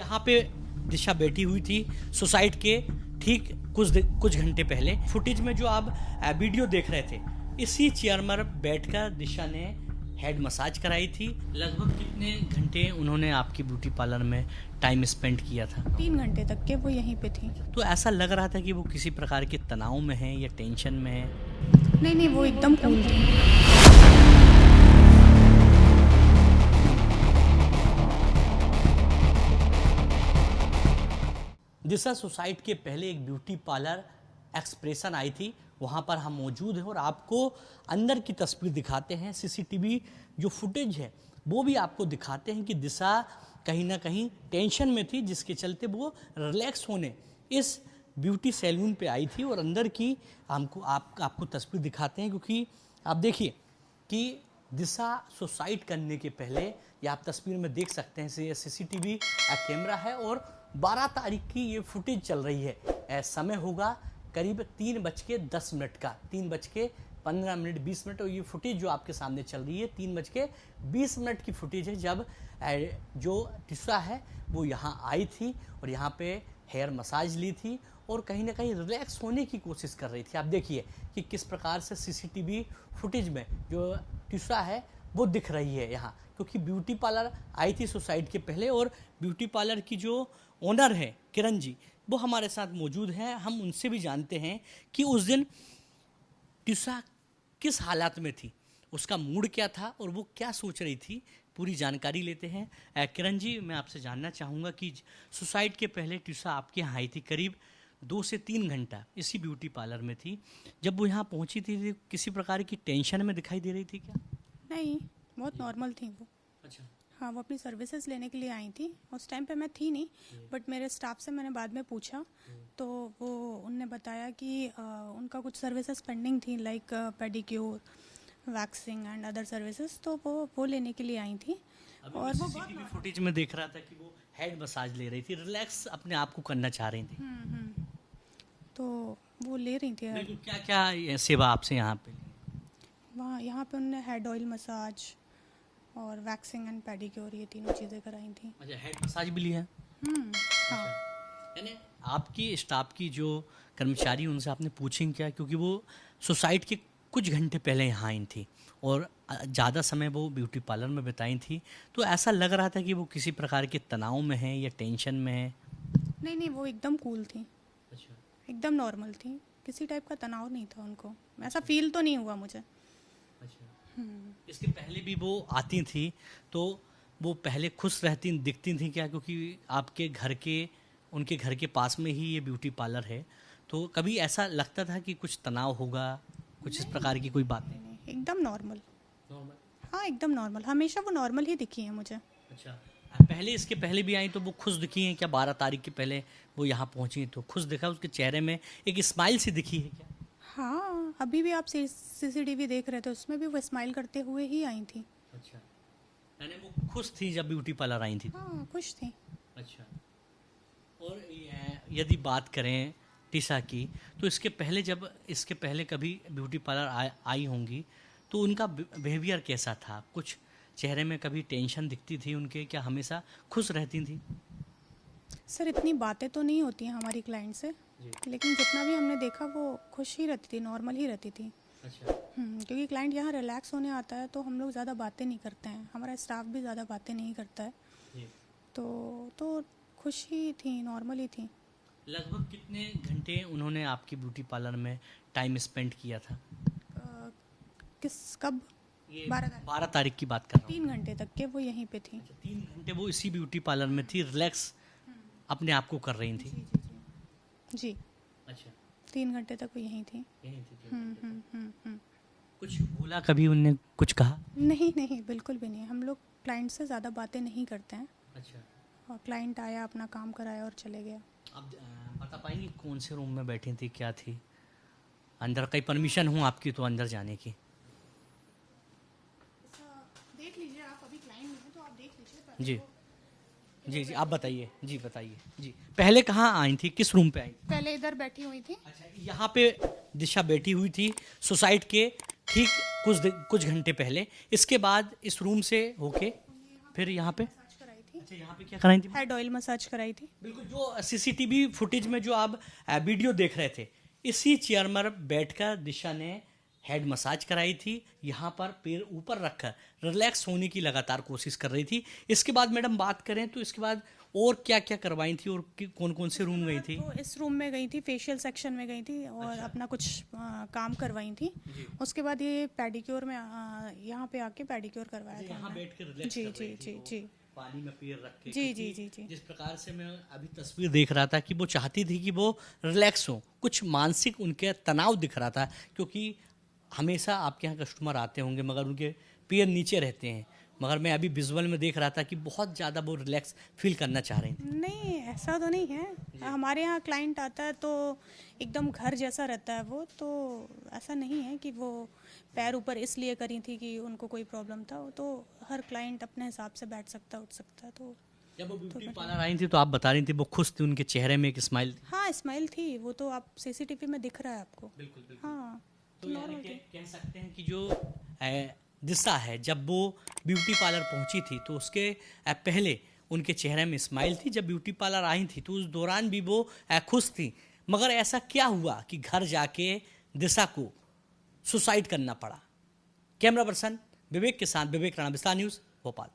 यहाँ पे दिशा बैठी हुई थी सुसाइड के ठीक कुछ घंटे पहले। फुटेज में जो आप वीडियो देख रहे थे, इसी चेयर पर बैठकर दिशा ने हेड मसाज कराई थी। लगभग कितने घंटे उन्होंने आपकी ब्यूटी पार्लर में टाइम स्पेंड किया था? 3 घंटे तक के वो यहीं पे थी। तो ऐसा लग रहा था कि वो किसी प्रकार के तनाव में है या टेंशन में है? नहीं, वो एकदम कूल थी। दिशा सुसाइड के पहले एक ब्यूटी पार्लर एक्सप्रेशन आई थी, वहाँ पर हम मौजूद हैं और आपको अंदर की तस्वीर दिखाते हैं। सीसीटीवी जो फुटेज है वो भी आपको दिखाते हैं कि दिशा कहीं ना कहीं टेंशन में थी, जिसके चलते वो रिलैक्स होने इस ब्यूटी सैलून पे आई थी। और अंदर की आपको तस्वीर दिखाते हैं, क्योंकि आप देखिए कि दिशा सुसाइड करने के पहले, ये आप तस्वीर में देख सकते हैं, ये सीसीटीवी कैमरा है और 12 तारीख की ये फुटेज चल रही है। समय होगा करीब 3:10 का, 3:15 20 मिनट। और ये फुटेज जो आपके सामने चल रही है 3:20 की फुटेज है, जब जो दिशा है वो यहाँ आई थी और यहाँ पे हेयर मसाज ली थी और कहीं ना कहीं रिलैक्स होने की कोशिश कर रही थी। आप देखिए कि किस प्रकार से सीसीटीवी फुटेज में जो दिशा है वो दिख रही है यहाँ, क्योंकि ब्यूटी पार्लर आई थी सुसाइड के पहले। और ब्यूटी पार्लर की जो ओनर है किरण जी, वो हमारे साथ मौजूद हैं। हम उनसे भी जानते हैं कि उस दिन दिशा किस हालात में थी, उसका मूड क्या था और वो क्या सोच रही थी, पूरी जानकारी लेते हैं। किरण जी, मैं आपसे जानना चाहूँगा कि सुसाइड के पहले दिशा आपके यहाँ आई थी, करीब 2 से 3 घंटा इसी ब्यूटी पार्लर में थी। जब वो यहाँ पहुँची थी किसी प्रकार की टेंशन में दिखाई दे रही थी क्या? नहीं, बहुत नॉर्मल थी वो। अच्छा। हाँ, वो अपनी सर्विसेज लेने के लिए आई थी। उस टाइम पे मैं थी नहीं, बट मेरे स्टाफ से मैंने बाद में पूछा तो वो उनने बताया कि उनका कुछ सर्विसेज पेंडिंग थी, like pedicure, waxing and other services, तो वो लेने के लिए आई थी। और वो सीसीटीवी फुटेज में देख रहा था कि वो हेड मसाज ले रही थी, रिलैक्स अपने आप को करना चाह रही थी। तो वो ले रही थी। क्या क्या सेवा आपसे यहाँ पे? यहाँ पे उन्होंने हेड ऑयल मसाज और वैक्सिंग एंड पेडिक्योर, ये तीनों चीज़ें कराई थी। अच्छा, हेड मसाज भी लिया? हाँ। यानी आपकी स्टाफ की जो कर्मचारी, उनसे आपने पूछें क्या, क्योंकि वो सुसाइड के कुछ घंटे पहले यहाँ आई थी और ज़्यादा समय वो ब्यूटी पार्लर में बिताई थी, तो ऐसा लग रहा था कि वो किसी प्रकार के तनाव में है या टेंशन में है? नहीं, वो एकदम कूल थी। अच्छा। एकदम नॉर्मल थी, किसी टाइप का तनाव नहीं था उनको, ऐसा फील तो नहीं हुआ मुझे। अच्छा। इसके पहले भी वो आती थी तो वो पहले खुश रहती दिखती थी क्या, क्योंकि आपके उनके घर के पास में ही ये ब्यूटी पार्लर है, तो कभी ऐसा लगता था कि कुछ तनाव होगा, कुछ इस प्रकार की कोई बात? नहीं, एकदम नॉर्मल। हाँ, एकदम नॉर्मल, हमेशा वो नॉर्मल ही दिखी है मुझे। अच्छा, इसके पहले भी आई तो वो खुश दिखी हैं क्या? 12 तारीख के पहले वो यहाँ पहुँची तो खुश दिखा, उसके चेहरे में एक स्माइल सी दिखी है क्या? हाँ, अभी भी आप सीसीटीवी देख रहे थे, उसमें भी वो स्माइल करते हुए ही आई थी। अच्छा, यानी वो खुश थी जब ब्यूटी पार्लर आई थी? हाँ, खुश थी। अच्छा। और यदि बात करें दिशा की, तो इसके पहले कभी ब्यूटी पार्लर आई होंगी, तो उनका बिहेवियर कैसा था? कुछ चेहरे में कभी टेंशन दिखती थी उनके, क्या हमेशा खुश रहती थी? सर, इतनी बातें तो नहीं होती हैं हमारी क्लाइंट से, लेकिन जितना भी हमने देखा वो खुश ही रहती थी, नॉर्मल ही रहती थी। अच्छा। क्योंकि क्लाइंट यहाँ रिलैक्स होने आता है तो हम लोग ज़्यादा बातें नहीं करते हैं, हमारा स्टाफ भी ज़्यादा बातें नहीं करता है। तो खुश ही थी, नॉर्मल ही थी। लगभग कितने घंटे उन्होंने आपकी ब्यूटी पार्लर में टाइम स्पेंड किया था? कब? 12 तारीख की बात कर रहा हूँ। 3 घंटे तक के वो यहीं पे थी। अच्छा, 3 घंटे वो इसी ब्यूटी पार्लर में थी, रिलैक्स अपने आप को कर रही थी? जी। अच्छा, 3 घंटे तक वो यहीं थी। कुछ बोला कभी उनने, कुछ कहा? नहीं, बिल्कुल भी नहीं। हम लोग क्लाइंट से ज़्यादा बातें नहीं करते हैं। अच्छा। और क्लाइंट आया, अपना काम कराया और चले गया। अब बता पाएंगे कौन से रूम में बैठी थी, क्या थी अंदर? कहीं परमिशन हो आपकी तो अंदर जाने की? देख लीजिए, आप अभी क्लाइंट हैं तो आप देख लीजिए। जी, आप बताइए। जी, पहले कहाँ आई थी, किस रूम पे आई? पहले इधर बैठी हुई थी। अच्छा, यहाँ पे दिशा बैठी हुई थी सुसाइड के ठीक कुछ घंटे पहले। इसके बाद इस रूम से होके फिर यहाँ पे मसाज कराई थी। अच्छा, यहाँ पे क्या कराई थी? हेड ऑयल मसाज कराई थी। बिल्कुल, जो सीसीटीवी फुटेज में जो आप वीडियो देख रहे थे, इसी चेयर में बैठकर दिशा ने हेड मसाज कराई थी। यहाँ पर पैर ऊपर रखकर रिलैक्स होने की लगातार कोशिश कर रही थी। इसके बाद मैडम बात करें तो इसके बाद और क्या क्या करवाई थी और कौन कौन से रूम गई थी? तो इस रूम में गई थी, फेशियल सेक्शन में गई थी और अच्छा। अपना कुछ काम करवाई थी। उसके बाद ये पेडिक्योर में यहाँ पे आके पेडिक्योर करवाया था यहाँ हमने। बैठ के रिलैक्स जी कर जी रही थी जी वो, जी पानी में पैर रख के, जी क्योंकि जी जी जी जिस प्रकार से मैं अभी तस्वीर देख रहा था कि वो चाहती थी कि वो रिलैक्स हो, कुछ मानसिक उनके तनाव दिख रहा था, क्योंकि हमेशा आपके यहाँ कस्टमर आते होंगे मगर उनके पैर नीचे रहते हैं, मगर मैं अभी विजुअल में देख रहा था कि बहुत ज़्यादा वो रिलैक्स फील करना चाह रही थी। नहीं, ऐसा तो नहीं है। हमारे यहाँ क्लाइंट आता है तो एकदम घर जैसा रहता है वो, तो ऐसा नहीं है कि वो पैर ऊपर इसलिए करी थी कि उनको कोई प्रॉब्लम था। वो तो हर क्लाइंट अपने हिसाब से बैठ सकता है, उठ सकता है। तो जब वो ब्यूटी पार्लर आई थी तो आप बता रही थी वो खुश थी, उनके चेहरे में एक स्माइल थी। हाँ, स्माइल थी, वो तो आप सीसीटीवी में दिख रहा है आपको। बिल्कुल बिल्कुल। हाँ, तो नॉर्मल यानी थी। कह सकते हैं कि जो दिशा है, जब वो ब्यूटी पार्लर पहुंची थी तो उसके पहले उनके चेहरे में स्माइल थी। जब ब्यूटी पार्लर आई थी तो उस दौरान भी वो खुश थी, मगर ऐसा क्या हुआ कि घर जाके दिशा को सुसाइड करना पड़ा? कैमरा पर्सन विवेक के साथ विवेक राणा, विस्तार न्यूज़, भोपाल।